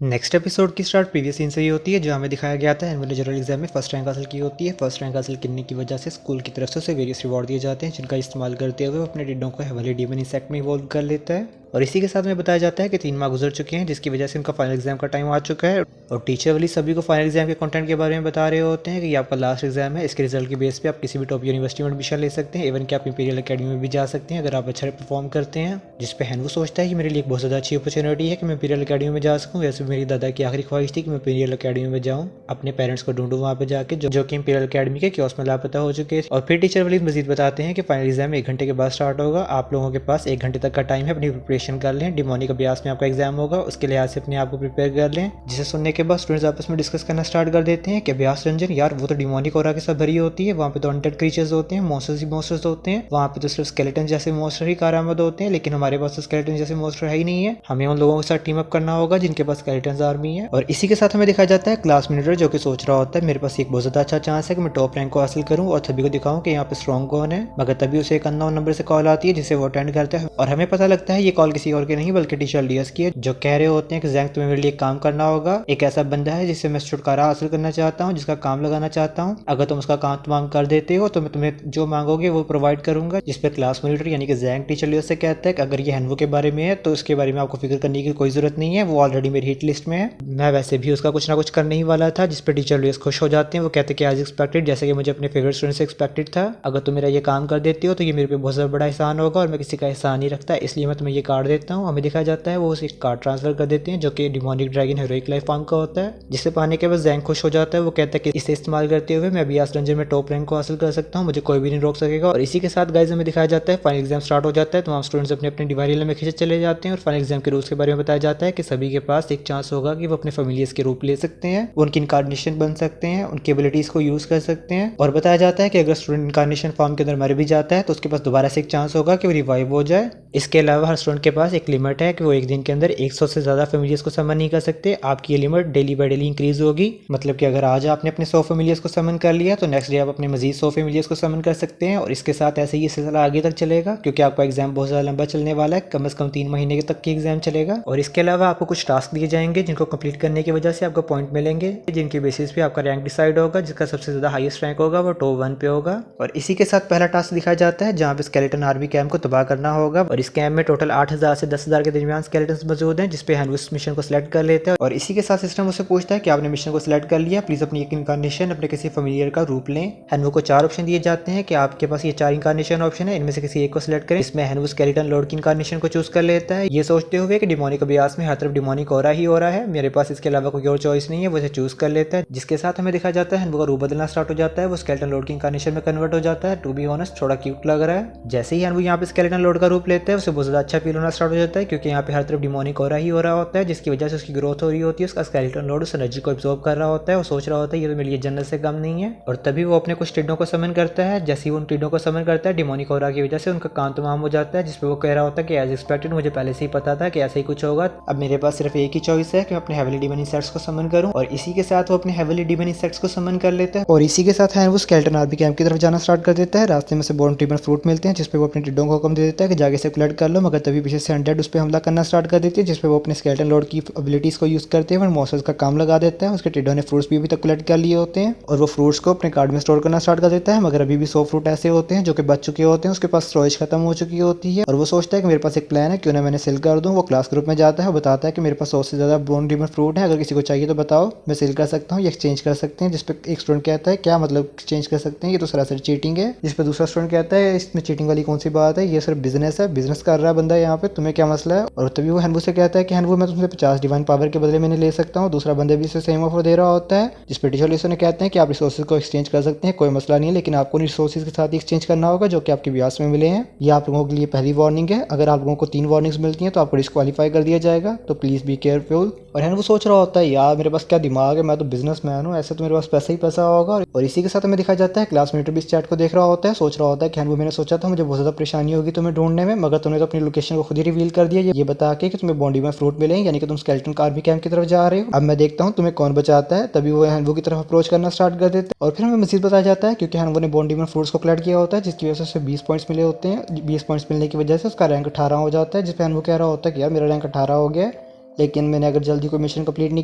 Next episode की start previous scene से ही होती है, जो हमें दिखाया गया था एनुअल जनरल एग्जाम में फर्स्ट रैंक हासिल की होती है। फर्स्ट रैंक हासिल करने की वजह से स्कूल की तरफ से उसे वेरियस रिवॉर्ड दिए जाते हैं, जिनका इस्तेमाल करते हुए वो अपने टिड्डों को हेवली डीमन इंसेक्ट में इवॉल्व कर लेता है। और इसी के साथ में बताया जाता है कि 3 माह गुजर चुके हैं, जिसकी वजह से उनका फाइनल एग्जाम का टाइम आ चुका है। और टीचर वाली सभी को फाइनल एग्जाम के कंटेंट के बारे में बता रहे होते हैं कि ये आपका लास्ट एग्जाम है। इसके रिजल्ट की बेस पे आप किसी भी टॉप यूनिवर्सिटी में एडमिशन ले सकते हैं, इवन कि आप इंपीरियल अकेडमी में भी जा सकते हैं अगर आप अच्छा परफॉर्म करते हैं। जिस पे हैनवू सोचता है कि मेरे लिए एक बहुत ज़्यादा अच्छी अपॉर्चुनिटी है कि मैं इंपीरियल अकेडमी में जा सकूँ। वैसे मेरी दादा की आखिरी ख्वाहिश थी कि मैं इंपीरियल अकेडमी में जाऊँ, अपने पेरेंट्स को ढूंढूं वहाँ पे जाके, जो कि इंपीरियल अकेडमी के क्योस में लापता हो चुके हैं। और फिर टीचर वाली मजीद बताते हैं कि फाइनल एग्जाम 1 घंटे के बाद स्टार्ट होगा। आप लोगों के पास 1 घंटे तक का टाइम है अपनी प्रिपरेशन कर लें। डिमोनिक अभ्यास में आपका एग्जाम होगा, उसके लिहाज से अपने आप को प्रिपेयर कर लें। जिसे सुनने के बाद स्टूडेंट्स आपस में डिस्कस करना स्टार्ट कर देते हैं कि अभ्यास रंजन यार, वो तो डिमोनिक ऑरा के साथ भरी होती है, वहाँ पे तो अनडेड क्रीचर्स होते हैं, मॉन्स्टर्स ही मॉन्स्टर्स होते हैं, वहाँ पे तो सिर्फ स्केलेटन जैसे मॉन्स्टर ही कारआमद होते हैं। लेकिन हमारे पास तो स्केलेटन जैसे मॉन्स्टर है ही नहीं है, हमें उन लोगों के साथ टीम अप करना होगा जिनके पास स्केलेटन आर्मी है। और इसी के साथ हमें दिखाया जाता है क्लास मीटर जो कि सोच रहा होता है मेरे पास एक बहुत ज्यादा अच्छा चांस है कि मैं टॉप रैंक को हासिल करूं और सभी को दिखाऊं कि यहाँ पे स्ट्रॉन्ग कौन है। मगर तभी उसे एक अननोन नंबर से कॉल आती है जिसे वो अटेंड करता है और हमें पता लगता है ये कॉल किसी और की नहीं बल्कि टीचर लियस की है, जो कह रहे होते हैं कि जैंग तुम्हें मेरे लिए काम करना होगा। एक ऐसा बंदा है जिससे मैं छुटकारा हासिल करना चाहता हूँ, जिसका काम लगाना चाहता हूँ। अगर तुम उसका काम तमाम कर देते हो तो मैं तुम्हें जो मांगोगे वो प्रोवाइड करूंगा। जिस पर क्लास मॉनिटर यानी कि जैंग टीचर लियस से कहता है कि अगर ये हैनवू के बारे में है तो उसके बारे में आपको फिक्र करने की कोई जरूरत नहीं है, वो ऑलरेडी मेरी हिट लिस्ट में है। मैं वैसे भी उसका कुछ ना कुछ करने ही वाला था। जिस पर टीचर लुइस खुश हो जाते हैं, वो कहते हैं कि एज एक्सपेक्टेड, जैसे कि मुझे अपने फेवरेट स्टूडेंट से एक्सपेक्टेड था। अगर तुम मेरा ये काम कर देती हो तो ये मेरे पे बहुत ज़्यादा बड़ा एहसान होगा और मैं किसी का एहसान नहीं रखता, इसलिए मैं तुम्हें ये कार्ड देता हूँ। हमें दिखाया जाता है वो उसे कार्ड ट्रांसफर कर देते हैं जो कि demonic dragon heroic life form का होता है, जिसे पाने के बाद जैंग खुश हो जाता है। वो कहता है कि इसे इस्तेमाल करते हुए मैं अभी आज रंजन में टॉप रैंक को हासिल कर सकता हूँ, मुझे कोई भी नहीं रोक सकेगा। और इसी के साथ गाइस हमें दिखाया जाता है फाइनल एग्जाम स्टार्ट हो जाता है। तमाम स्टूडेंट्स अपने अपने डिवाइस में खींचे चले जाते हैं और फाइनल एग्जाम के रूल्स के बारे में बताया जाता है कि सभी के पास एक चांस होगा कि वो अपने फेमिलियर्स के रूप ले सकते हैं, वो उनकी इनकार्नेशन बन सकते हैं, उनकी एबिलिटीज को यूज कर सकते हैं। और बताया जाता है कि अगर स्टूडेंट इनकार्नेशन फॉर्म के अंदर मर भी जाता है तो उसके पास दोबारा से एक चांस होगा कि वो रिवाइव हो जाए। इसके अलावा हर स्टूडेंट के पास एक लिमिट है कि वो एक दिन के अंदर 100 से ज्यादा फेमिलियर्स को समन नहीं कर सकते। आपकी ये limit daily by daily increase होगी, मतलब कि अगर आज आपने अपने 100 फेमिलियर्स को समन कर लिया तो नेक्स्ट डे आप अपने मजीद 100 फेमिलियर्स को समन कर सकते हैं। और इसके साथ ऐसे ही सिलसिला आगे तक चलेगा क्योंकि आपका एग्जाम बहुत ज्यादा लंबा चलने वाला है, कम से कम 3 महीने तक की एग्जाम चलेगा। और इसके अलावा आपको कुछ टास्क दिए जाएंगे जिनको कंप्लीट करने की वजह से आपको पॉइंट मिलेंगे, जिनकी बेसिस पे आपका रैंक डिसाइड होगा। जिसका सबसे ज्यादा हाईएस्ट रैंक होगा वो टॉप 1 पे होगा। और इसी के साथ पहला टास्क दिखाया जाता है जहाँ पे स्केलेटन आर्मी कैंप को तबाह करना होगा। और इस कैंप में टोटल 8000 से 10,000 के दरमियान स्केलेटन मौजूद हैं, जिसपे हैनवू इस मिशन को सिलेक्ट कर लेते हैं। और इसी के साथ सिस्टम उससे पूछता है कि आपने मिशन को सिलेक्ट कर लिया, प्लीज अपनी एक इनकारनेशन अपने किसी फेमिलियर का रूप लें। हैनवू को 4 ऑप्शन दिए जाते हैं कि आपके पास ये 4 इनकारनेशन ऑप्शन है, इनमें से किसी एक को सिलेक्ट करें। इसमें हैनवू स्केलेटन लॉर्ड की इनकारनेशन को चूज कर लेता है, ये सोचते हुए कि डिमोनिक अभ्यास में हर तरफ डिमोनिक हो रहा है, मेरे पास इसके अलावा कोई और चॉइस नहीं है, वो इसे चूज कर लेता है। जिसके साथ हमें दिखाया जाता है हैनवू का रूप बदलना स्टार्ट हो जाता है, वो स्केलेटन लॉर्ड की इनकारनेशन में कन्वर्ट हो जाता है। टू बी ऑनेस्ट थोड़ा क्यूट लग रहा है। जैसे ही हैनवू यहाँ पे स्केलेटन लॉर्ड का रूप लेता है उसे बहुत ज्यादा अच्छा फील होना स्टार्ट हो जाता है, क्योंकि यहाँ पे हर तरफ डिमोनिक हो रहा होता है, जिसकी वजह से उसकी ग्रोथ हो रही होती है। उसका स्केलेटन लॉर्ड उस एनर्जी को एब्जॉर्ब कर रहा होता है, वो सोच रहा होता है ये तो मेरे लिए जन्नत से कम नहीं है। और तभी वो अपने कुछ टिड्डों को समन करता है। जैसे ही वो उन टिड्डों को समन करता है, डिमोनिक हो की वजह से उनका काम तमाम हो जाता है, जिसपे वो कह रहा होता है कि एज एक्सपेक्टेड, मुझे पहले से ही पता था कि ऐसा ही कुछ होगा। अब मेरे पास सिर्फ एक ही चॉइस है कि मैं अपने हेवली डीमन इंसेक्ट्स को समन करूं। और इसी के साथ वो अपने हेवली डीमन इंसेक्ट्स को समन कर लेता है। और इसी के साथ है वो स्केलेटन आर्मी कैंप की तरफ जाना स्टार्ट कर देता है। रास्ते में से बॉर्न ट्रिबन फ्रूट मिलते हैं, जिसपे वो अपने टिड्डों को हुक्म दे देता है कि जाके से कलेक्ट कर लो। मगर तभी पीछे से अनडेड उस पर हमला करना स्टार्ट कर देती है, जिसपे वो अपने स्केलेटन लॉर्ड की एबिलिटीज को यूज करते हैं मॉन्स्टर्स का काम लगा देता है। उसके टिड्डों ने फ्रूट्स भी अभी तक कलेक्ट कर लिए होते हैं और वो फ्रूट्स को अपने कार्ड में स्टोर करना स्टार्ट कर देता है। मगर अभी भी 100 फ्रूट ऐसे होते हैं जो कि बच चुके होते हैं, उसके पास स्टोरेज खत्म हो चुकी होती है। और वो सोचता है कि मेरे पास एक प्लान है, क्यों ना मैंने सेल कर दूं। वो क्लास ग्रुप में जाता है और बताता है कि मेरे पास 100 से ज्यादा बोन रिबन फ्रूट है, अगर किसी को चाहिए तो बताओ, मैं सेल कर सकता हूँ, ये एक्सचेंज कर सकते हैं। जिसपे एक स्टूडेंट कहता है क्या मतलब एक्सचेंज कर सकते हैं, ये तो सरासर चीटिंग है। जिसपे दूसरा स्टूडेंट कहता है इसमें चीटिंग वाली कौन सी बात है, ये सिर्फ बिजनेस है, बिजनेस कर रहा है बंदा यहाँ पे, तुम्हें क्या मसला है। और तभी वो हैनवू से कहता है कि हैनवू मैं तुमसे 50 डिवाइन पावर के बदले में ले सकता हूँ। दूसरा बंदे भी इसे सेम ऑफर दे रहा होता है, जिसपे टीचर ने कहते हैं कि आप रिसोर्सेज को एक्सचेंज कर सकते हैं, कोई मसला नहीं है, लेकिन आपको रिसोर्सेज के साथ ही एक्सचेंज करना होगा जो कि आपके ब्यास में मिले हैं। ये आप लोगों के लिए पहली वार्निंग है, अगर आप लोगों को 3 वार्निंग्स मिलती हैं तो आपको डिस्क्वालीफाई कर दिया जाएगा, तो प्लीज बी केयरफुल। और हैनवू सोच रहा होता है यार मेरे पास क्या दिमाग है, मैं तो बिजनेसमैन हूँ, ऐसे तो मेरे पास पैसा ही पैसा होगा। और इसी के साथ हमें दिखाया जाता है क्लास मीटर भी इस चैट को देख रहा होता है, सोच रहा होता है कि हैनवू मैंने सोचा था मुझे बहुत ज्यादा परेशानी होगी तुम्हें ढूंढने में, मगर तुमने तो अपनी लोकेशन को खुद ही रिवील कर दिया ये बता के कि तुम्हें बॉन्डी में फ्रूट मिले, यानी कि तुम स्केलेटन आर्मी कैंप की तरफ जा रहे हो। अब मैं देखता हूँ तुम्हें कौन बचाता है। तभी वो हैनवू की तरफ अप्रोच करना स्टार्ट कर देते हैं। और फिर हमें मजीद बताया जाता है क्योंकि हैनवू ने बॉन्डी में फ्रूट्स को कलेक्ट किया होता है, जिसकी वजह से उसे 20 पॉइंट्स मिले होते हैं। 20 पॉइंट्स मिलने की वजह से उसका रैंक 18 हो जाता है, जिसपे हैनवू कह रहा होता है कि यार मेरा रैंक 18 हो गया है, लेकिन मैंने अगर जल्दी कोई मिशन कंप्लीट नहीं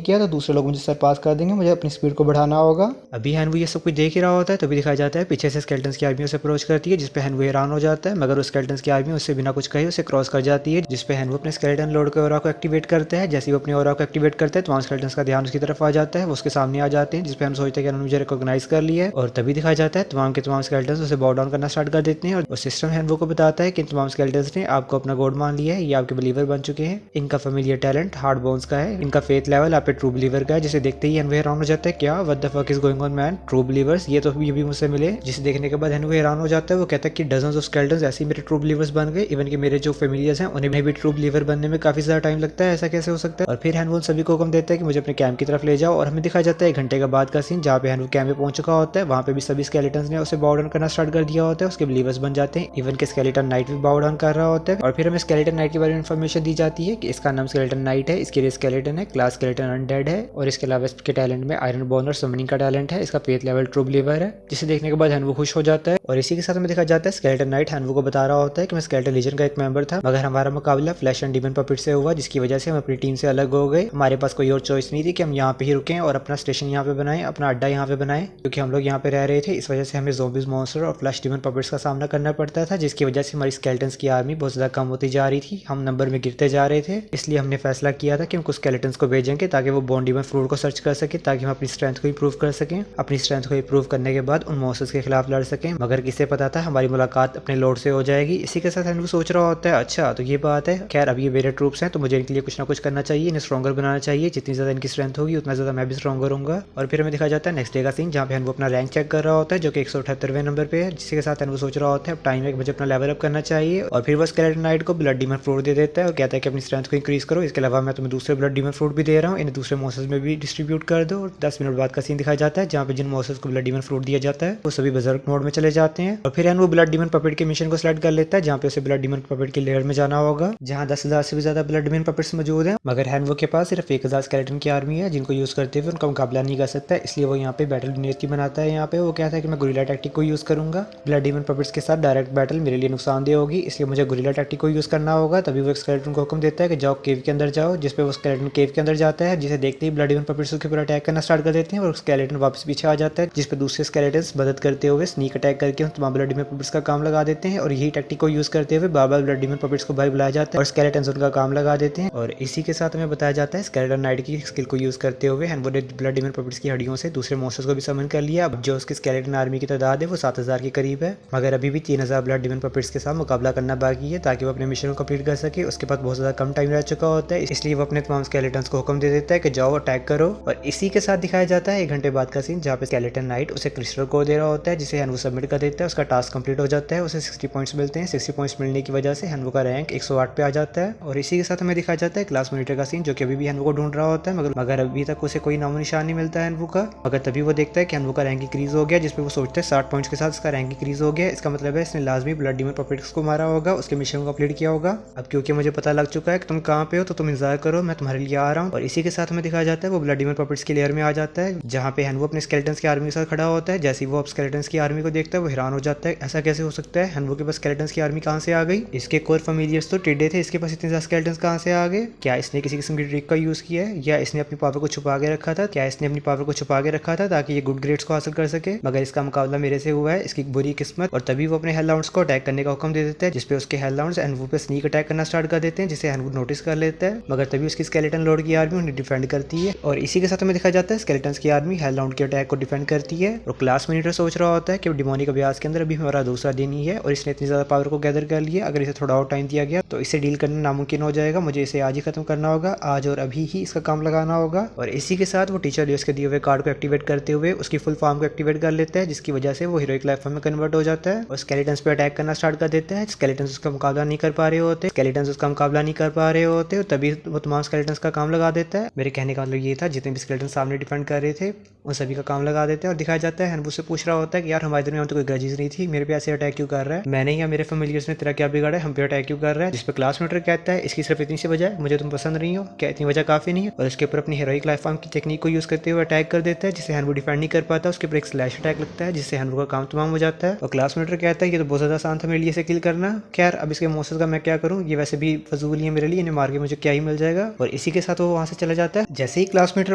किया तो दूसरे लोग मुझे सरपास कर देंगे, मुझे अपनी स्पीड को बढ़ाना होगा। अभी हैनवू ये सब कुछ देख ही रहा होता है, तभी दिखाया जाता है पीछे से स्केलेटन्स की आर्मी उसे अप्रोच करती है, जिसपे हैनवू हैरान हो जाता है, मगर उस स्केलेटन्स की आर्मी उससे बिना कुछ कहे उसे क्रॉस कर जाती है, जिसपे हैनवू अपने स्केलेटन लॉर्ड के ऑरा को एक्टिवेट करते हैं। जैसे ही वो अपने ऑरा को एक्टिवेट करते हैं तमाम स्केलेटन्स का ध्यान उसकी तरफ आ जाता है, वो उसके सामने आ जाते हैं, जिसपे हम सोचते हैं कि उन्होंने मुझे रिकॉग्नाइज कर लिया है। और तभी दिखाया जाता है तमाम के तमाम स्केलेटन्स उसे बाउ डाउन करना स्टार्ट कर देते हैं, और सिस्टम हैनवू को बताता है कि तमाम स्केलेटन्स ने आपको अपना गॉड मान लिया है, ये आपके बिलीवर बन चुके हैं। इनका फेमिलियर टैलेंट हार्ड बोन्स का है, इनका फेथ लेवल आप पे ट्रू बिलीवर का है। जिसे देखते ही हैनवू हैरान हो जाता है, क्या what the fuck is going on man, true believers, ये तो ये भी मुझसे मिले। जिसे देखने के बाद हैनवू हैरान हो जाता है, वो कहता है कि डजन्स ऑफ स्केलेटन्स ऐसे ही मेरे ट्रू बिलीवर्स बन गए, इवन कि मेरे जो फेमिलियर्स हैं उन्हें भी ट्रू बिलीवर बनने में काफी ज्यादा टाइम लगता है, ऐसा कैसे हो सकता है। और फिर हैनवू सभी को हुक्म देता है कि मुझे अपने कैंप की तरफ ले जाओ, और हमें दिखाया जाता है 1 घंटे का बाद का सीन, जहाँ पे हैनवू कैंप में पहुंच चुका होता है। वहाँ पे भी सभी स्केलेटन्स ने उसे बाउ डाउन करना स्टार्ट कर दिया होता है, उसके बिलीवर्स बन जाते हैं, इवन के स्केलेटन नाइट भी बाउ डाउन कर रहा होता है। और फिर हमें स्केलेटन नाइट के बारे में इन्फॉर्मेशन दी जाती है कि इसका नाम स्केलेटन नाइट है, इसके लिए स्केलेटन है, क्लास स्केलेटन अनडेड है, और इसके अलावा इसके टैलेंट में आयरन बोन और समनिंग का टैलेंट है, इसका फेथ लेवल ट्रू बिलीवर है। जिसे देखने के बाद हैनवू खुश हो जाता है, और इसी के साथ हमें दिखा जाता है स्केलेटन नाइट हैनवू को बता रहा होता है कि मैं स्केलेटन लीजन का एक मेंबर था, मगर हमारा मुकाबला फ्लैश एंड डीमन पपेट से हुआ, जिसकी वजह से हम अपनी टीम से अलग हो गए। हमारे पास कोई और चॉइस नहीं थी कि हम यहाँ पे ही रुकें और अपना स्टेशन यहाँ पे बनाएं, अपना अड्डा यहाँ पे बनाएं, क्योंकि हम लोग यहाँ पे रह रहे थे। इस वजह से हमें ज़ॉम्बीज, मॉन्स्टर और फ्लैश डीमन पपेट्स का सामना करना पड़ता था, जिसकी वजह से हमारी स्केलेटन्स की आर्मी बहुत ज़्यादा कम होती जा रही थी, हम नंबर में गिरते जा रहे थे। इसलिए हमने फैसला किया था कि हम कुछ स्केलेटन्स को भेजेंगे ताकि वो बॉन डीमन फ्रूट को सर्च कर सके, ताकि हम अपनी स्ट्रेंथ को इंप्रूव कर सकें। अपनी स्ट्रेंथ को इंप्रूव करने के बाद उन मॉन्स्टर्स के खिलाफ लड़ सकें, मगर किसे पता था हमारी मुलाकात अपने लॉर्ड से हो जाएगी। इसी के साथ हैनवू सोच रहा होता है, अच्छा तो ये बात है, खैर अब ये मेरे ट्रूप्स हैं तो मुझे इनके लिए कुछ ना कुछ करना चाहिए, इन्हें स्ट्रॉन्गर बनाना चाहिए, जितनी ज़्यादा इनकी स्ट्रेंथ होगी उतना ज़्यादा मैं भी स्ट्रॉन्गर होऊंगा। और फिर हमें दिखाया जाता है नेक्स्ट डे का सीन, जहाँ पे हैनवू अपना रैंक चेक कर रहा होता है, जो कि 178वें नंबर पे है। जिसके साथ हैनवू सोच रहा होता है अब टाइम है कि मुझे अपना लेवल अप करना चाहिए। और फिर वो स्केलेटन नाइट को ब्लड डीमन फ्रूट दे देता है और कहता है कि अपनी स्ट्रेंथ को इंक्रीज करो, इसके अलावा मैं तुम्हें दूसरे ब्लड डीमन फ्रूट भी दे रहा हूँ, इन्हें दूसरे मॉन्स्टर्स में भी डिस्ट्रीब्यूट कर दो। और 10 मिनट बाद का सीन दिखाया जाता है, जहाँ पे जिन मॉन्स्टर्स को ब्लड डीमन फ्रूट दिया जाता है वो सभी बजर्क मोड में चले जाते हैं। और फिर हैनवू ब्लड डीमन पपेट के मिशन को सेलेक्ट कर लेता है, जहाँ पे उसे ब्लड डीमन पपेट के लेयर में जाना होगा, जहाँ 10,000 से भी ज्यादा ब्लड डीमन पपेट्स मौजूद हैं। मगर हैनवू के पास सिर्फ 1,000 स्केलेटन की आर्मी है, जिनको यूज करते हुए उनका मुकाबला नहीं कर सकता, इसलिए वो यहाँ पे बैटल नीति बनाता है। यहाँ पे वो कहता है कि मैं गुरिल्ला टैक्टिक को यूज करूंगा, ब्लड डीमन पपेट्स के साथ डायरेक्ट बैटल मेरे लिए नुकसानदेह होगी, इसलिए मुझे गुरिल्ला टैक्टिक को यूज करना होगा। तभी वो स्केलेटन को हुक्म देता है कि जाओ केव के अंदर जाओ, जिसपे वो स्केलेटन केव के अंदर जाता है, जिसे देखते ही ब्लड डीमन पपेट्स उसके ऊपर अटैक करना स्टार्ट कर देते हैं, और स्केलेटन वापस पीछे आ जाता है, जिसपे दूसरे स्केलेटन्स मदद करते हुए स्नीक अटैक करके उन तमाम ब्लड डीमन पपेट्स का काम लगा देते हैं। और यही टैक्टिक को यूज करते हुए बार बार ब्लड डीमन पपेट्स को भाई बुलाया जाता है और स्केलेटन्स उनका काम लगा देते हैं। और इसी के साथ हमें बताया जाता है स्केलेटन नाइट की स्किल को यूज करते हुए हैनवू ने ब्लड डीमन पपेट्स की हड्डियों से दूसरे मॉन्स्टर्स को भी समन कर लिया। अब जो उसकी स्केलेटन आर्मी की तादाद है वो 7,000 के करीब है, मगर अभी भी 3,000 ब्लड डीमन पपेट्स के साथ मुकाबला करना बाकी है, ताकि वो अपने मिशन को कंप्लीट कर सके। उसके पास बहुत ज्यादा कम टाइम रह चुका होता है, इसलिए वो अपने तमाम स्केलेटन्स को हुक्म दे देता है कि जाओ अटैक करो। और इसी के साथ दिखाया जाता है 1 घंटे बाद का सीन, जहाँ पे स्केलेटन नाइट उसे क्रिस्टल को दे रहा होता है, जिसे हैनवू सबमिट कर देता है। उसका टास्क कंप्लीट हो जाता है, उसे 60 पॉइंट्स मिलते हैं। 60 पॉइंट्स मिलने की वजह से हैनवू का रैंक 108 पे आ जाता है। और इसी के साथ हमें दिखाया जाता है क्लास मॉनिटर का सीन, जो कि अभी भी हैनवू को ढूंढ रहा होता है, मगर अभी तक उसे कोई नामो निशान नहीं मिलता है हैनवू का। मगर तभी वो देखता है कि हैनवू का रैंक इंक्रीज हो गया, जिसपे वो सोचते हैं 60 पॉइंट्स के साथ इसका रैंक इंक्रीज हो गया, इसका मतलब है इसने लाजमी ब्लड डीमन पपेट्स को मारा होगा, उसके मिशन को कंप्लीट किया होगा। अब क्योंकि मुझे पता लग चुका है कि तुम कहाँ पे हो, तो तुम इंतजार करो, मैं तुम्हारे लिए आ रहा हूँ। और इसी के साथ हमें दिखाया जाता है वो ब्लड डीमन पपेट्स की लेयर में आ जाता है, जहाँ पे हैनवू अपने स्केलेटन्स की आर्मी के साथ खड़ा होता है। जैसे ही वो स्केलेटन्स की आर्मी को देखता है वो हैरान हो जाता है, ऐसा कैसे हो सकता है, हैनवू के पास स्केलेटन्स की आर्मी कहाँ से आ गई, इसके कोर फेमिलियर्स तो टिड्डे थे, इसके पास इतने ज्यादा स्केलेटन्स कहाँ से आ गए, क्या इसने किसी किस्म की ट्रिक का यूज किया है, या इसने अपनी पावर को छुपा के रखा था, क्या इसने अपनी पावर को छुपा के रखा था ताकि ये गुड ग्रेड्स को हासिल कर सके। मगर इसका मुकाबला मेरे से हुआ है, इसकी बुरी किस्मत। और तभी वो अपने हेललाउंड्स को अटैक करने का हुक्म दे देता है, जिसपे उसके हेललाउंड्स हैनवू पे स्नीक अटैक करना स्टार्ट कर देते हैं, जिसे हैनवू नोटिस कर लेता है। मगर तभी उसकी स्केलेटन लॉर्ड की आर्मी उन्हें डिफेंड करती है। और इसी के साथ हमें दिखाया जाता है स्केलेटन्स की आर्मी हेललाउंड के अटैक को डिफेंड करती है। और क्लास मॉनिटर सोच रहा होता है कि डिमोनिक अभ्यास के अंदर अभी हमारा दूसरा दिन ही है और इसने इतनी ज्यादा पावर को गैदर कर लिया, अगर इसे थोड़ा और टाइम दिया गया तो इसे डील करना नामुमकिन हो जाएगा, मुझे इसे आज ही खत्म करना होगा, आज और अभी ही इसका काम लगाना होगा। और इसी के साथ वो टीचर लियोस के दिए हुए कार्ड को एक्टिवेट करते हुए उसकी फुल फॉर्म को एक्टिवेट कर लेता है, जिसकी वजह से वो हीरोइक लाइफ फॉर्म में कन्वर्ट हो जाता है और स्केलेटन्स पे अटैक करना स्टार्ट कर देता है। स्केलेटन्स उसका मुकाबला नहीं कर पा रहे होते, और तभी वो तमाम स्केलेटन्स का काम लगा देता है। मेरे कहने का मतलब ये था, जितने भी स्केलेटन सामने डिफेंड कर रहे थे उन सभी का काम लगा देते हैं। और दिखाया जाता है हैनवू से पूछ रहा होता है कि यार हमारे दरमियान तो कोई ग्रजेस नहीं थी, मेरे पे ऐसे अटैक क्यों कर रहा है, मैंने या मेरे फेमिलियर्स ने तेरा क्या बिगाड़ा है, हम पे अटैक क्यों कर रहा है। जिस पे क्लास मीटर कहता है इसकी सिर्फ इतनी सी वजह है, मुझे तुम पसंद नहीं हो, क्या इतनी वजह काफी नहीं है। और इसके ऊपर अपनी हीरोइक लाइफ फॉर्म की टेक्निक को यूज करते हुए अटैक कर देता है, जिसे हैनवू डिफेंड नहीं कर पाता, उसके ऊपर एक स्लैश अटैक लगता है, जिससे हैनवू का काम तमाम हो जाता है। और क्लास मीटर कहता है ये तो बहुत ज्यादा आसान था मेरे लिए इसे किल करना, खैर अब इसके मॉन्स्टर्स का मैं क्या करूँ, ये वैसे भी फजूल ही है मेरे लिए, इन्हें मार के मुझे क्या ही मिल जाएगा और इसी के साथ वो वहाँ से चला जाता है। जैसे ही क्लास मीटर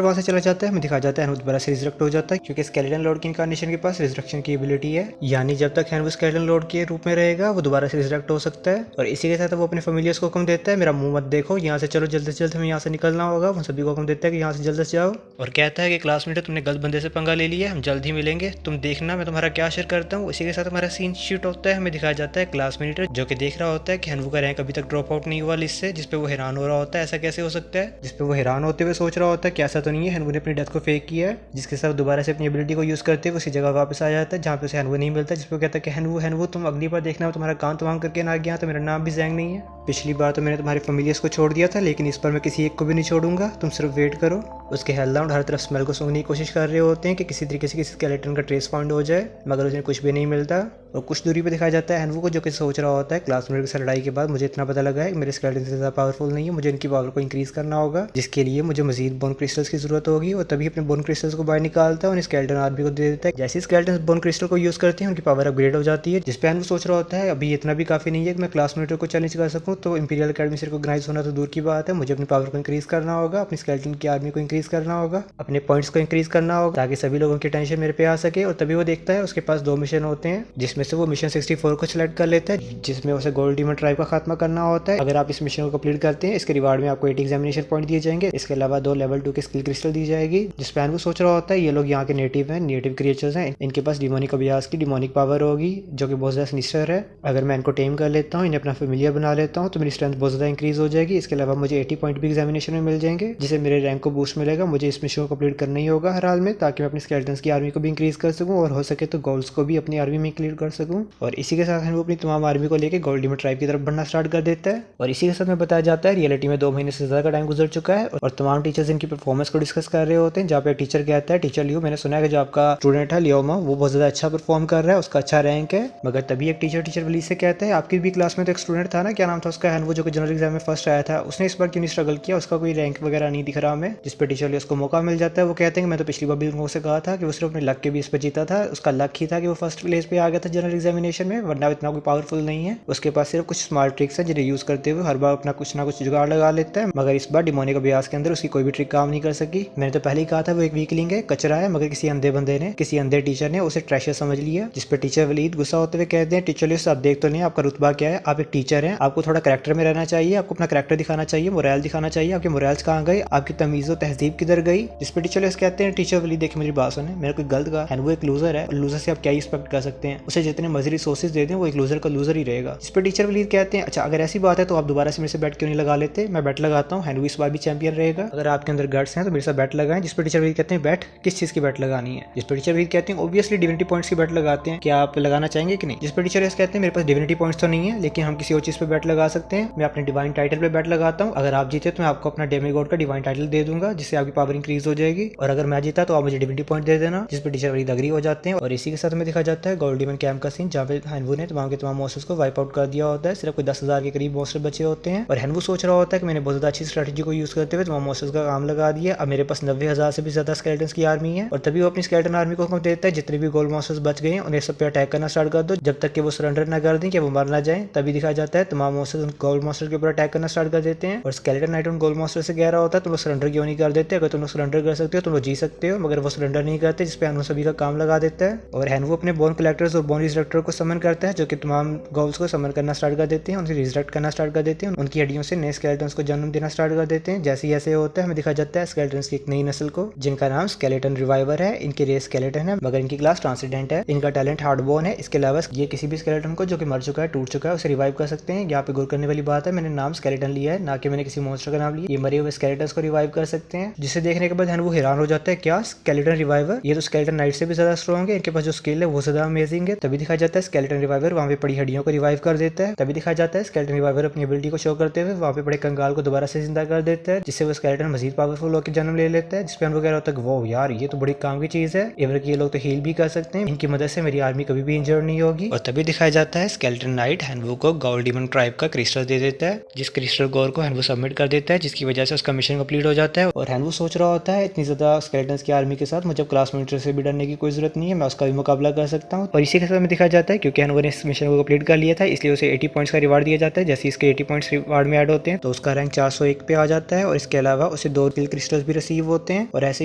वहाँ से चला जाता है हमें दिखा जाता है हैनवू दोबारा से रिजरेक्ट हो जाता है, क्योंकि स्केलेटन लॉर्ड की इनकार्नेशन के पास रिजरेक्शन की एबिलिटी है, यानी जब तक हैनवू स्केलेटन लॉर्ड के रूप में रहेगा वो दोबारा से रिजरेक्ट हो सकता है। और इसी के साथ वो अपने फेमिलियर्स को हुक्म देता है मेरा मुंह मत देखो, यहाँ से चलो जल्द से जल्द हमें यहाँ से निकलना होगा। वो सभी को हुक्म देता है कि यहाँ से जल्द से जाओ और कहता है कि क्लासमेट तुमने गलत बंदे से पंगा ले लिया, हम जल्द ही मिलेंगे, तुम देखना मैं तुम्हारा क्या शेयर करता हूँ। इसी के साथ हमारा सीन शूट होता है, हमें दिखाया जाता है क्लास मॉनिटर जो कि देख रहा होता है कि हैनवू का रैंक अभी तक ड्रॉप आउट नहीं हुआ लिस्ट से, जिसपे वो हैरान हो रहा होता है ऐसा कैसे हो सकता है। जिसपे वो हैरान होते हुए सोच रहा होता है कि ऐसा तो नहीं है, हैनवू ने अपनी डेथ को फेक किया है। जिसके साथ दोबारा से अपनी एबिलिटी को यूज करते हुए उसी जगह वापस आ जाता है जहाँ पे उसे हैनवू नहीं मिलता, जिसपे कहता है कि हैनवू तुम अगली बार देखना तुम्हारा काम तमाम करके ना गया तो मेरा नाम भी जैंग नहीं है। पिछली बार तो मैंने तुम्हारे फेमिलियर्स को छोड़ दिया था, लेकिन इस बार मैं किसी एक को भी नहीं छोड़ूंगा, तुम सिर्फ वेट करो। उसके हेलडाउन हर तरफ स्मेल को सूंघने की कोशिश कर रहे होते हैं कि किसी तरीके से किसी स्केलेटन का ट्रेस फाउंड हो जाए, मगर उसे कुछ भी नहीं मिलता। और कुछ दूरी पे दिखाया जाता है हैनवू को जो कि सोच रहा होता है क्लासमेट के साथ लड़ाई के बाद मुझे इतना पता लगा है कि मेरे स्केलेटन से ज़्यादा पावरफुल नहीं है, मुझे इनकी पावर को इंक्रीज करना होगा, जिसके लिए मुझे मजीद बोन क्रिस्टल्स की जरूरत होगी। और तभी अपने बोन क्रिस्टल्स को बाहर निकालता है और स्केलेटन आर्मी को दे देता है। जैसे स्केलेटन बोन क्रिस्टल को यूज करते हैं उनकी पावर अपग्रेड हो जाती है, जिसपे हैनवू सोच रहा होता है अभी इतना भी काफी नहीं है कि मैं क्लासमेट को चैलेंज कर सकूं, तो इंपीरियल अकेडमी से रिकॉग्नाइज होना तो दूर की बात है, मुझे अपनी पावर को इंक्रीज करना होगा, अपनी स्केलेटन की आर्मी को इंक्रीज करना होगा, अपने पॉइंट्स को इंक्रीज करना होगा ताकि सभी लोगों की टेंशन मेरे पे आ सके। और तभी वो देखता है उसके पास 2 मिशन होते हैं, जिसमें से वो मिशन 64 को सिलेक्ट कर लेता है, जिसमें उसे गोल्ड डीमन ट्राइब का खात्मा करना होता है। अगर आप इस मिशन को कंप्लीट करते हैं इसके रिवार्ड में आपको 80 एग्जामिनेशन पॉइंट दिए जाएंगे, इसके अलावा 2 लेवल 2 की स्किल क्रिस्टल दी जाएगी। जिस पे हैनवू सोच रहा होता है ये लोग यहाँ के नेटिव हैं, नेटिव क्रिएचर्स हैं, इनके पास डिमोनिक अभ्यास की डिमोनिक पावर होगी जो कि बहुत ज्यादा सिनिस्टर है। अगर मैं इनको टेम कर लेता हूँ, इन्हें अपना फेमिलियर बना लेता हूँ तो मेरी स्ट्रेंथ बहुत ज्यादा इंक्रीज हो जाएगी। इसके अलावा मुझे 80 पॉइंट भी एग्जामिनेशन में मिल जाएंगे, जिससे मेरे रैंक को बूस्ट मिलेगा। मुझे इस मिशन को कंप्लीट करना ही होगा हर हाल में, ताकि मैं अपनी स्केलेटन्स की आर्मी को भी इंक्रीज कर सकूं और हो सके तो गोल्ड्स को भी अपनी आर्मी में क्लियर कर सकूं। और इसी के साथ हैनवू अपनी तमाम आर्मी को लेकर गोल्ड डीमन ट्राइब की तरफ बढ़ना स्टार्ट कर देता है। और इसी के साथ में बताया जाता है रियलिटी में 2 महीने से ज्यादा का टाइम गुजर चुका है और तमाम टीचर्स इनकी परफॉर्मेंस को डिस्कस कर रहे होते हैं। जहाँ पे टीचर कहता है टीचर लियो, मैंने सुना है कि जो आपका स्टूडेंट है लियोमा वो बहुत ज्यादा अच्छा परफॉर्म कर रहा है, उसका अच्छा रैंक है। मगर तभी एक टीचर वली से कहता है आपकी भी क्लास में तो एक स्टूडेंट था ना, क्या नाम था उसका, हैनवू, जो कि जनरल एग्जाम में फर्स्ट आया था, उसने इस बार क्यों नहीं स्ट्रगल किया, उसका कोई रैंक वगैरह नहीं दिख रहा हमें। जिस पे टीचर लियो उसको मौका मिल जाता है। वो कहते हैं कि मैं तो पिछली बार भी उनसे कहा था कि वो सिर्फ अपने लक के बेस पे जीता था, उसका लक ही था कि वो फर्स्ट प्लेस पे आ गया था जनरल एग्जामिनेशन में, वरना इतना कोई पावरफुल नहीं है। उसके पास सिर्फ कुछ स्मार्ट ट्रिक्स है जिन्हें यूज करते हुए हर बार अपना कुछ ना कुछ जुगाड़ लगा लेता है, मगर इस बार डिमोनिक अभ्यास के अंदर उसकी कोई भी ट्रिक काम नहीं कर सकी। मैंने तो पहले ही कहा था वो एक वीकलिंग है, कचरा है, मगर किसी अंधे बंदे ने, किसी अंधे टीचर ने उसे ट्रेशर समझ लिया। जिस पे टीचर वलीद गुस्सा होते हुए कहते हैं टीचर लियो आप देख तो नहीं आपका रुतबा क्या है, आप एक टीचर हैं, आपको थोड़ा कैरेक्टर में रहना चाहिए, आपको अपना कैरेक्टर दिखाना चाहिए, मोरल दिखाना चाहिए, आपके मोरल्स कहाँ गए, आपकी तमीज़ और तहजीब किधर गई। जिस पे टीचर लियो कहते हैं टीचर वलीद देखिए मेरी बात सुने, मेरा कोई गलत कहा है, वो एक लूजर है, लूजर से आप क्या एक्सपेक्ट कर सकते हैं, उसे जितने मर्जी रिसोर्सेज दे दें वो एक लूजर का लूजर ही रहेगा। जिस पे टीचर वलीद कहते हैं अच्छा अगर ऐसी बात है तो आप दोबारा से मेरे से बैट क्यों नहीं लगा लेते, मैं बैट लगाता हूँ, हैनवू इस बार भी चैंपियन रहेगा, अगर आपके अंदर गट्स हैं तो मेरे साथ बैट लगाएं। जिस पे टीचर वलीद कहते हैं बैट किस चीज की बैट लगानी है। जिस पे टीचर वलीद कहते हैं ऑब्वियसली डिविनिटी पॉइंट्स की बैट लगाते हैं, क्या आप लगाना चाहेंगे कि नहीं। जिस पे टीचर कहते हैं मेरे पास डिविनिटी पॉइंट्स तो नहीं है, लेकिन हम किसी और चीज पे बैट लगा सकते हैं, मैं अपने डिवाइन टाइटल पे बैट लगाता हूँ, अगर आप जीते तो मैं आपको अपना डेमीगॉड का डिवाइन टाइटल दे दूंगा, जिससे आपकी पावर इंक्रीज हो जाएगी, और अगर मैं जीता तो आप मुझे डिविनिटी पॉइंट दे देना। जिस पे टीचर वलीद एग्री हो जाते हैं। और इसी के साथ में दिखा जाता है गोल्ड डीमन कैंप का सीन, जहाँ पे हैनवू ने तमाम के तमाम मॉन्स्टर्स को वाइप आउट कर दिया होता है, सिर्फ कोई 10,000 के करीब मॉन्स्टर बचे होते हैं। और हैनवू सोच रहा होता है कि मैंने बहुत ज्यादा अच्छी स्ट्रेटजी को यूज करते हुए तमाम मॉन्स्टर्स का काम लगा दिया, अब मेरे पास 90,000 से भी ज्यादा स्केलेटन्स की आर्मी है। और तभी वो अपनी स्केलेटन आर्मी को हुक्म देता है जितने भी गोल्ड मॉन्स्टर्स बच गए हैं उन्हें सब पे अटैक करना स्टार्ट कर दो, जब तक कि वो सरेंडर ना कर दें कि वो मर ना जाए। तभी दिखाया जाता है तमाम मॉन्स्टर्स गोल्ड मॉन्स्टर के ऊपर अटैक करना स्टार्ट कर देते हैं। और स्केलेटन नाइट उन गोल्ड मॉन्स्टर से कह रहा होता है तुम लोग सरेंडर क्यों नहीं कर देते, अगर तुम लोग सरेंडर कर सकते हो तुम लोग जी सकते हो, मगर वो सरेंडर नहीं करते, जिसपे हैनवू सभी का काम लगा देता है। और हैनवू अपने बोन कलेक्टर्स और बोन रिजरेक्टर को समन करता है, जो कि तमाम गोल्स को समन करना स्टार्ट कर देते हैं, उनसे रिजरेक्ट करना स्टार्ट कर देते हैं, उनकी हड्डियों से नए स्केलेटन्स को जन्म देना स्टार्ट कर देते हैं। जैसे ही ऐसे होता है हमें दिखा जाता है स्केलेटन्स की एक नई नस्ल को, जिनका नाम स्केलेटन रिवाइवर है। इनकी रेस स्केलेटन है, मगर इनकी क्लास ट्रांसेंडेंट है, इनका टैलेंट हार्ड बोन है। इसके अलावा ये किसी भी स्केलेटन को जो कि मर चुका है, टूट चुका है, उसे रिवाइव कर सकते हैं। यहाँ पे गौर करने वाली बात है, मैंने नाम स्केलेटन लिया है, ना कि मैंने किसी मॉन्स्टर का नाम लिया। ये मरे हुए स्केलेटन्स को रिवाइव कर सकते हैं, जिसे देखने के बाद हैनवू हैरान हो जाता है, क्या स्केलेटन रिवाइवर, ये तो स्केलेटन नाइट से भी ज्यादा स्ट्रॉन्ग है, इनके पास जो स्किल है वो ज्यादा अमेजिंग है। तभी दिखाया जाता है स्केलेटन रिवाइवर वहाँ पे पड़ी हड्डियों को रिवाइव कर देता है। तभी दिखाया जाता है स्केलेटन रिवाइवर अपनी एबिलिटी को शो करते हुए वहाँ पे पड़े कंगाल को दोबारा से जिंदा कर देता है, जिससे वो स्केलेटन मजीद पावरफुल होकर जन्म ले लेता है। जिसपे हम कह रहा होता है वो यार ये तो बड़ी काम की चीज है, एवर की ये लोग तो हील भी कर सकते हैं, इनकी मदद से मेरी आर्मी कभी भी इंजर्ड नहीं होगी। और तभी दिखाया जाता है स्केलेटन नाइट हैनवू को गोल्ड डीमन ट्राइब का क्रिस्टल दे देता है, जिस क्रिस्टल गोर को हैनवू सबमिट कर देता है, जिसकी वजह से उसका मिशन कंप्लीट हो जाता है। और हैनवू सोच रहा होता है इतनी ज्यादा स्केलेटन्स की आर्मी के साथ मुझे क्लास मॉनिटर से भी डरने की कोई जरूरत नहीं है, मैं उसका भी मुकाबला कर सकता हूँ। और इसी के साथ में दिखाया जाता है क्योंकि हैनवो ने इस मिशन को कंप्लीट कर लिया था, इसलिए उसे 80 पॉइंट्स का रिवार्ड दिया जाता है। जैसे इसके 80 पॉइंट्स रिवार्ड में ऐड होते हैं तो उसका रैंक 401 पे आ जाता है और इसके अलावा उसे 2 किल क्रिस्टल्स भी रिसीव होते हैं। और ऐसे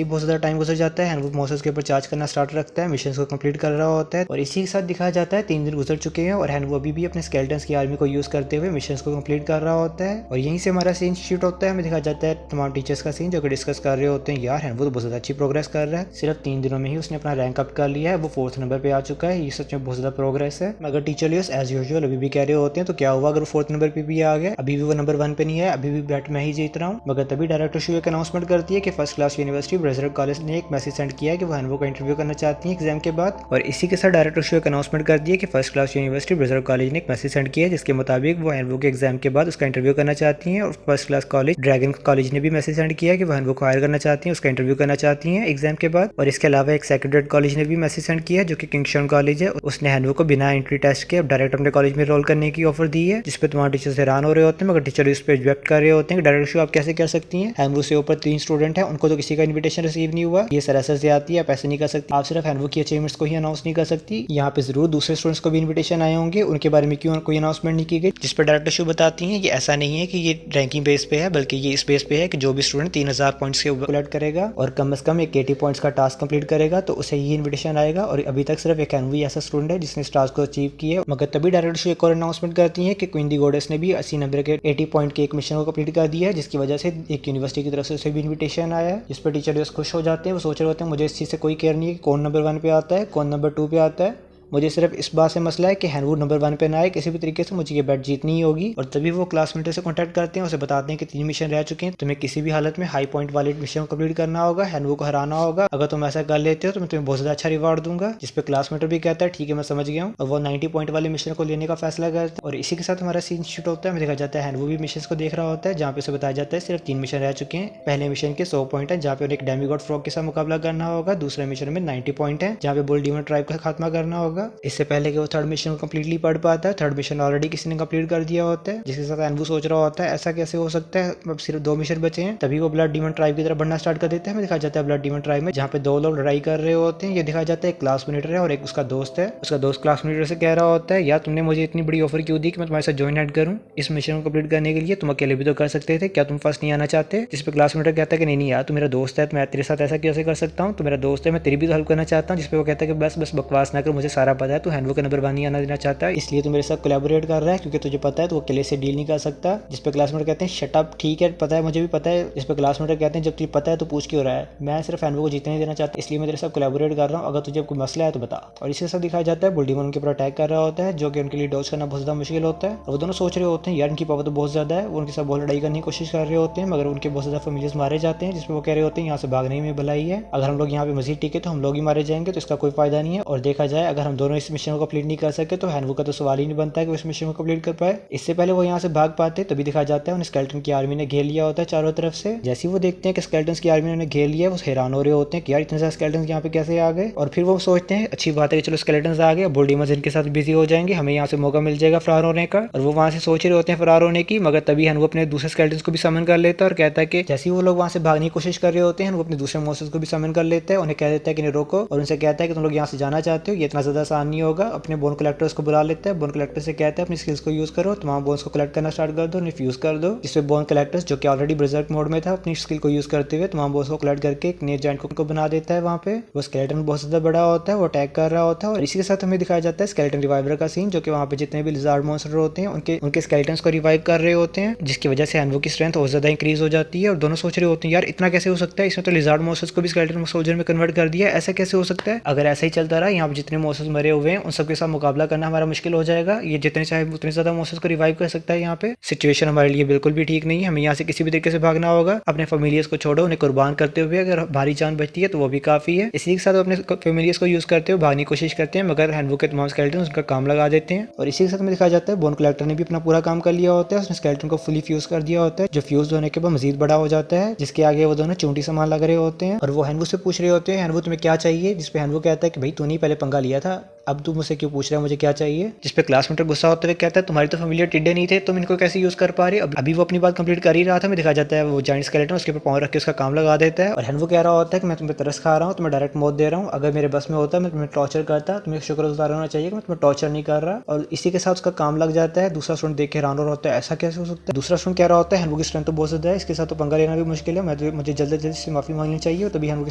ही बहुत ज़्यादा टाइम गुजर जाता है। हैनवो मोसेस के ऊपर चार्ज करना स्टार्ट रखता है, मिशन को कंप्लीट कर रहा होता है और इसी के साथ दिखाया जाता है 3 दिन गुजर चुके हैं और हैनवो अभी भी अपने स्केलेटन्स की आर्मी को यूज करते हुए मिशन को कंप्लीट कर रहा होता है। और यहीं से हमारा सीन शूट होता है। हमें दिखाया जाता है तमाम टीचर्स का सीन जो कि डिस्कस कर रहे होते हैं, यार हैनवो तो बहुत ज़्यादा अच्छी प्रोग्रेस कर रहा है, सिर्फ 3 दिनों में ही उसने अपना रैंक अप कर लिया है, वो 4th नंबर पे आ चुका है, ये सच में बहुत ज़्यादा प्रोग्रेस है। मगर टीचर लियोस एज यूजुअल अभी भी कह रहे होते हैं तो क्या हुआ अगर 4th नंबर पे भी आ गया, अभी भी वो नंबर 1 पे नहीं है, अभी भी बैट मैं ही जीत रहा हूँ। मगर तभी डायरेक्टर शो एक अनाउंसमेंट करती है कि फर्स्ट क्लास यूनिवर्सिटी ब्रेजर्ड कॉलेज ने एक मैसेज सेंड किया है कि वो हैनवो का इंटरव्यू करना चाहती है एग्जाम के बाद। और इसी के साथ डायरेक्टर शो एक अनाउंसमेंट कर दिया कि फर्स्ट क्लास यूनिवर्सिटी ब्रेजर्ड कॉलेज ने एक मैसेज सेंड किया है जिसके मुताबिक वो हैनवो के एग्जाम के बाद उसका इंटरव्यू करना चाहती हैं। और first class college dragon college ने भी मैसेज सेंड किया कि वो हैनवो को हायर करना चाहती हैं, उसका इंटरव्यू करना चाहती हैं एग्जाम के बाद। और इसके अलावा एक सेक्रेटेड कॉलेज ने भी मैसेज सेंड किया है जो कि किंगस्टन कॉलेज है, उसने हैनवो को बिना एंट्री टेस्ट के अब डायरेक्ट अपने कॉलेज में रोल करने की ऑफर दी है, जिसपे तुम्हारे टीचर्स हैरान हो रहे होते हैं। मगर टीचर इस पे ऑब्जेक्ट कर रहे होते हैं कि डायरेक्टर शो आप कैसे कर सकती हैं, हैनवो से ऊपर 3 स्टूडेंट हैं, उनको तो किसी का इन्विटेशन रिसीव नहीं हुआ, ये सरासर से आती है, आप ऐसे नहीं कर सकती, आप सिर्फ हैनवो की अचीवमेंट्स को ही अनाउंस नहीं कर सकती, यहाँ पे जरूर दूसरे स्टूडेंट्स को भी इन्विटेशन आए होंगे, उनके बारे में क्यों कोई अनाउंसमेंट नहीं की गई। जिस पर डायरेक्टर शो बताती है ये ऐसा नहीं है कि ये रैंकिंग बेस पे है, बल्कि ये इस बेस पे है कि जो भी स्टूडेंट 3000 पॉइंट्स के ऊपर कलेक्ट करेगा और कम से कम एक 80 पॉइंट्स का टास्क कंप्लीट करेगा तो उसे ही इन्विटेशन आएगा। और अभी तक सिर्फ एक हैनवो ऐसा स्टूडेंट है जिसने इस टास्क को अचीव किया है। मगर तभी डायरेक्टर शो एक और अनाउंसमेंट करती है कि क्वीन दी गॉडेस ने भी 80 नंबर के 80 पॉइंट के एक मिशन को कंप्लीट कर दिया है, जिसकी वजह से एक यूनिवर्सिटी की तरफ से उसे भी इन्विटेशन आया है, जिस पर टीचर खुश हो जाते हैं। वो सोच रहे होते हैं मुझे इस चीज़ से कोई केयर नहीं है कि कौन नंबर 1 पे आता है कौन नंबर 2 पे आता है, मुझे सिर्फ इस बात से मसला है कि हैनवो नंबर 1 पे ना आए, किसी भी तरीके से मुझे ये बैट जीतनी ही होगी। और तभी वो क्लासमेट से कॉन्टैक्ट करते हैं, उसे बताते हैं कि 3 मिशन रह चुके हैं, तुम्हें किसी भी हालत में हाई पॉइंट वाले मिशन को कंप्लीट करना होगा, हैनवो को हराना होगा, अगर तुम ऐसा कर लेते हो तो मैं तुम्हें बहुत ज़्यादा अच्छा रिवार्ड दूंगा। जिस पे क्लासमेट भी कहता है ठीक है मैं समझ गया हूँ, और वो 90 पॉइंट वाले मिशन को लेने का फैसला करते हैं। और इसी के साथ हमारा सीन शूट होता है, हमें देखा जाता है हैनवो भी मिशन को देख रहा होता है, जहाँ पे उसे बताया जाता है सिर्फ 3 मिशन रह चुके हैं। पहले मिशन के 100 पॉइंट है जहाँ पे उन्हें एक डेमीगॉड फ्रॉग के साथ मुकाबला करना होगा, दूसरे मिशन में 90 पॉइंट है जहाँ पे बुल डीमन ट्राइब का खात्मा करना होगा। इससे पहले वो थर्ड मिशन को कंप्लीटली पढ़ पाता है, थर्ड मिशन ऑलरेडी किसी ने कंप्लीट कर दिया होता है, जिसके साथ हैनवो सोच रहा होता है ऐसा कैसे हो सकता है, अब सिर्फ 2 मिशन बचे हैं। तभी वो ब्लड डीमन ट्राइब की तरफ बढ़ना स्टार्ट कर देते हैं। हमें दिखाया जाता है ब्लड डीमन ट्राइब में जहाँ पे 2 लोग लड़ाई कर रहे होते हैं, ये दिखाया जाता है एक क्लास मॉनिटर है और एक उसका दोस्त है। उसका दोस्त क्लास मॉनिटर से कह रहा होता है यार तुमने मुझे इतनी बड़ी ऑफर क्यों दी कि मैं तुम्हारे साथ ज्वाइन ऐड करूँ इस मिशन को कंप्लीट करने के लिए, तुम अकेले भी तो कर सकते थे, क्या तुम फर्स्ट नहीं आना चाहते। जिस पे क्लास मॉनिटर कहता है कि नहीं यार तू मेरा दोस्त है, मैं तेरे साथ ऐसा कैसे कर सकता हूँ, तू मेरा दोस्त है, मैं तेरी भी तो हेल्प करना चाहता हूँ। जिसपे वो कहता है कि बस बकवास ना कर, मुझे सारा पता है, तू हैनवो के नंबर 1 नहीं आना देना चाहता है, इसलिए तू मेरे साथ कोलैबोरेट कर रहा है क्योंकि तुझे पता है तो अकेले से डील नहीं कर सकता। जिस पे क्लासमेट कहते हैं शट अप, ठीक है पता है मुझे भी पता है। जिस पे क्लासमेट कहते हैं जब तुझे पता है तो पूछ क्यों रहा है, मैं सिर्फ हैनवो को जीतने नहीं देना चाहता इसलिए मैं तेरे साथ कोलैबोरेट कर रहा हूँ, अगर तुझे कोई मसला है तो बता। और इसी साथ दिखाया जाता है बुल डीमन उनके ऊपर अटैक कर रहा होता है जो कि उनके लिए डॉज करना बहुत ज़्यादा मुश्किल होता है। और वो दोनों सोच रहे होते हैं यार इनकी पावर तो बहुत ज़्यादा है, वो उनके साथ बहुत लड़ाई करने की कोशिश कर रहे होते हैं, मगर उनके बहुत ज़्यादा फैमिलीज मारे जाते हैं। जिसपे वो कह रहे होते हैं यहाँ से भागने में भलाई है, अगर हम लोग यहाँ पे मजीद टिके तो हम लोग ही मारे जाएंगे, तो इसका कोई फायदा नहीं है। और देखा जाए अगर हम दोनों इस मिशन को कंप्लीट नहीं कर सके तो हैनवो का तो सवाल ही नहीं बनता है कि इस मिशन को कंप्लीट कर पाए। इससे पहले वो यहाँ से भाग पाते तभी दिखाया जाता है उन्हें स्केलेटन की आर्मी ने घेर लिया होता है चारों तरफ से। जैसे ही वो देखते हैं कि स्केलेटन की आर्मी ने उन्हें घेर लिया, वो हैरान हो रहे होते हैं कि यार इतने सारे स्केलेटन यहाँ पे कैसे आ गए। और फिर वो सोचते हैं अच्छी बात है कि चलो स्केलेटन आ गए, बुल डीमन इनके साथ बिजी हो जाएंगे, हमें यहाँ से मौका मिल जाएगा फरार होने का। और वो वहाँ से सोच रहे होते हैं फरार होने की, मगर तभी हैनवो अपने दूसरे स्केलेटन को भी समन कर लेता है और कहता है कि जैसे ही वो लोग वहाँ से भागने की कोशिश कर रहे होते हैं वो अपने दूसरे मोसेस को भी समन कर लेता है, उन्हें कह देता है कि नहीं रोको, और उनसे कहता है कि तुम लोग यहाँ से जाना चाहते हो ये इतना ज्यादा आसान नहीं होगा। अपने बोन कलेक्टर्स को बुला लेता है, बोन कलेक्टर से कहता है अपनी स्किल्स को यूज करो, तमाम बोन्स को कलेक्ट करना स्टार्ट कर दो, उन्हें फ्यूज कर दो। जिसपे बोन कलेक्टर्स जो कि ऑलरेडी ब्रिजर्क मोड में था अपनी स्किल को यूज करते हुए तमाम बोन्स को कलेक्ट करके एक नए जॉइंट को बना देता है। वहाँ पे वो स्केलेटन बहुत ज्यादा बड़ा होता है, वो अटैक कर रहा होता है। और इसी के साथ हमें दिखाया जाता है स्केलेटन रिवाइवर का सीन, जो कि वहाँ पे जितने भी लिजार्ड मॉन्स्टर होते हैं उनके स्केलेटन्स को रिवाइव कर रहे होते हैं, जिसकी वजह से हैनवो की स्ट्रेंथ और ज्यादा इंक्रीज हो जाती है। और दोनों सोच रहे होते हैं यार इतना कैसे हो सकता है, इसमें तो लिजार्ड मॉन्स्टर्स को भी स्केलेटन सोल्जर में कन्वर्ट कर दिया, ऐसा कैसे हो सकता है। अगर ऐसा ही चलता रहा यहाँ पे जितने मॉन्स्टर्स मरे हुए हैं उन सबके साथ मुकाबला करना हमारा मुश्किल हो जाएगा, ये जितने चाहे उतने ज्यादा मॉन्स्टर्स को रिवाइव कर सकता है। यहाँ पे सिचुएशन हमारे लिए बिल्कुल भी ठीक नहीं है, हमें यहाँ से किसी भी तरीके से भागना होगा, अपने फैमिलियर्स को छोड़ो, उन्हें कुर्बान करते हुए अगर भारी जान बचती है तो वो भी काफी है। इसी के साथ अपने फैमिलियर्स को यूज करते हुए भागने की कोशिश करते हैं, मगर हैनवो के तमाम स्केलेटन उनका काम लगा देते हैं। और इसी के साथ में दिखाया जाता है बोन कलेक्टर ने भी अपना पूरा काम कर लिया होता है, उसने स्केलेटन को फुली फ्यूज कर दिया होता है, जो फ्यूज होने के बाद मजीद बड़ा हो जाता है, जिसके आगे वो दोनों चूंटी सामान लग रहे होते हैं। और वो हैनवो से पूछ रहे होते हैं हैनवो तुम्हें क्या चाहिए, जिसपे हैनवो कहता है कि भाई तूने पहले पंगा लिया था, अब तू मुझसे क्यों पूछ रहा है मुझे क्या चाहिए। जिस पे क्लासमेट गुस्सा होते हुए कहता है तुम्हारी तो फेमिलियर टिड्डे नहीं थे, तुम इनको कैसे यूज कर पा रहे हो। अभी वो अपनी बात कंप्लीट कर ही रहा था, मैं दिखा जाता है वो जाइंट स्केलेटन उसके ऊपर पाँव रख के उसका काम लगा देता है। और हैन वो कह रहा होता है कि मैं तुम्हें तरस खा रहा हूँ, तुम्हें डायरेक्ट मौत दे रहा हूँ, अगर मेरे बस में होता मैं तुम्हें टॉर्चर करता, तुम्हें शुक्रगुजार होना चाहिए कि मैं तुम्हें टॉर्चर नहीं कर रहा। और इसी के साथ उसका काम लग जाता है। दूसरा स्टूडेंट देख के हैरान हो रहा होता है ऐसा कैसे हो सकता है। दूसरा स्टूडेंट कह रहा होता है हैन वो की स्ट्रेंथ तो बहुत ज्यादा है, इसके साथ तो पंगा लेना भी मुश्किल है, मुझे जल्द से जल्द से माफी मांगनी चाहिए। तभी हैन वो के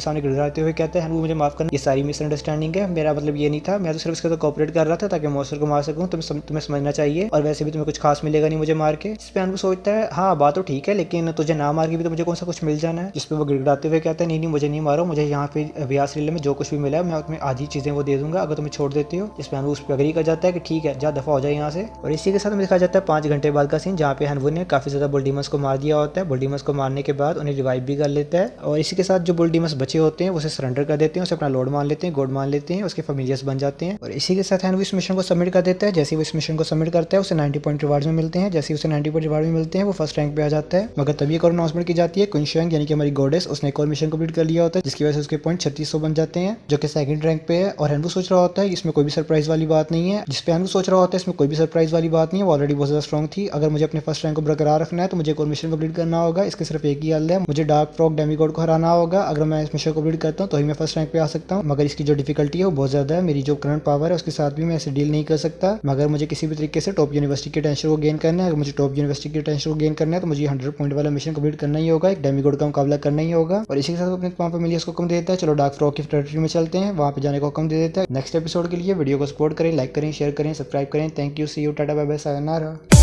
सामने गिड़गिड़ाते हुए कहता है हैन वो मुझे माफ करना, ये सारी मिसअंडरस्टैंडिंग है, मेरा मतलब ये नहीं था, मैं तो सिर्फ इसके तो कोऑपरेट कर रहा था ताकि मॉन्स्टर को मार सकूं। तुम्हें समझना चाहिए और वैसे भी तुम्हें कुछ खास मिलेगा नहीं मुझे मार के। इस पे हैन वो सोचता है हाँ बात तो ठीक है, लेकिन तुझे ना मार के भी तो मुझे कौन सा कुछ मिल जाना है। जिस पे वो गिड़गिड़ाते हुए कहता है नहीं नहीं मुझे नहीं मारो, मुझे यहाँ पे अभ्यास लीला में जो कुछ भी मिला है मैं तुम्हें आधी चीजें वो दे दूंगा अगर तुम्हें छोड़ देती हो। जिस पे हैन वो उस पर अग्री कर जाता है कि ठीक है जा दफा हो जाए यहाँ से। और इसी के साथ में दिखाया जाता है 5 घंटे बाद का सीन जहाँ पे हैन वो ने काफी ज्यादा बुल डीमंस को मार दिया होता है। बुल डीमंस को मारने के बाद उन्हें रिवाइव भी कर लेता है और इसी के साथ जो बुल डीमंस बचे होते हैं उसे सरेंडर कर देते हैं, उसे अपना लॉर्ड मान लेते हैं, गॉड मान लेते हैं, उसके फेमिलियर्स बन जाते हैं। और इसी के साथ हैन वो इस मिशन को सबमिट कर देता है। जैसे वो इस मिशन को सबमिट करता है उसे 90 पॉइंट रिवार्ड्स में मिलते हैं। जैसे उसे 90 पॉइंट रिवार्ड में मिलते हैं वो फर्स्ट रैंक पे आ जाता है। मगर तभी एक और अनाउंसमेंट की जाती है कुंशंग यानी कि हमारी गॉडेस उसने एक और मिशन कंप्लीट कर लिया होता है जिसकी वजह से उसके पॉइंट 3600 बन जाते हैं जो कि सेकंड रैंक पे है। और हैन वो सोच रहा होता है इसमें कोई भी सरप्राइज वाली बात नहीं है। जिस पे हैन वो सोच रहा होता है इसमें कोई भी सरप्राइज वाली बात नहीं है, वो ऑलरेडी बहुत ज्यादा स्ट्रॉन्ग थी। अगर मुझे अपने फर्स्ट रैंक को बरकरार रखना है तो मुझे एक और मिशन कंप्लीट करना होगा। इसके सिर्फ एक ही हल है, मुझे डार्क फ्रॉग डेमीगॉड को हराना होगा। अगर मैं इस मिशन कंप्लीट करता हूँ तो ही मैं फर्स्ट रैंक पे आ सकता हूँ। मगर इसकी जो डिफिकल्टी है वो बहुत ज्यादा है, मेरी जो करंट पावर है उसके साथ भी मैं ऐसे डील नहीं कर सकता। मगर मुझे किसी भी तरीके से टॉप यूनिवर्सिटी के टेंशन को गेन करना है, अगर मुझे टॉप यूनिवर्सिटी के टेंशन को गेन करना है तो मुझे 100 पॉइंट वाला मिशन कंप्लीट करना ही होगा, एक डेमीगॉड का मुकाबला करना ही होगा। और इसी के साथ अपने तमाम फैमिलीज को हुक्म दे देता है चलो डार्क फ्रॉग की टेरिटरी में चलते हैं, वहां पे जाने का हुक्म दे देता है। नेक्स्ट एपिसोड के लिए वीडियो को सपोर्ट करें, लाइक करें, शेयर करें, सब्सक्राइब करें। Thank you, see you, tata, bye bye, sayonara.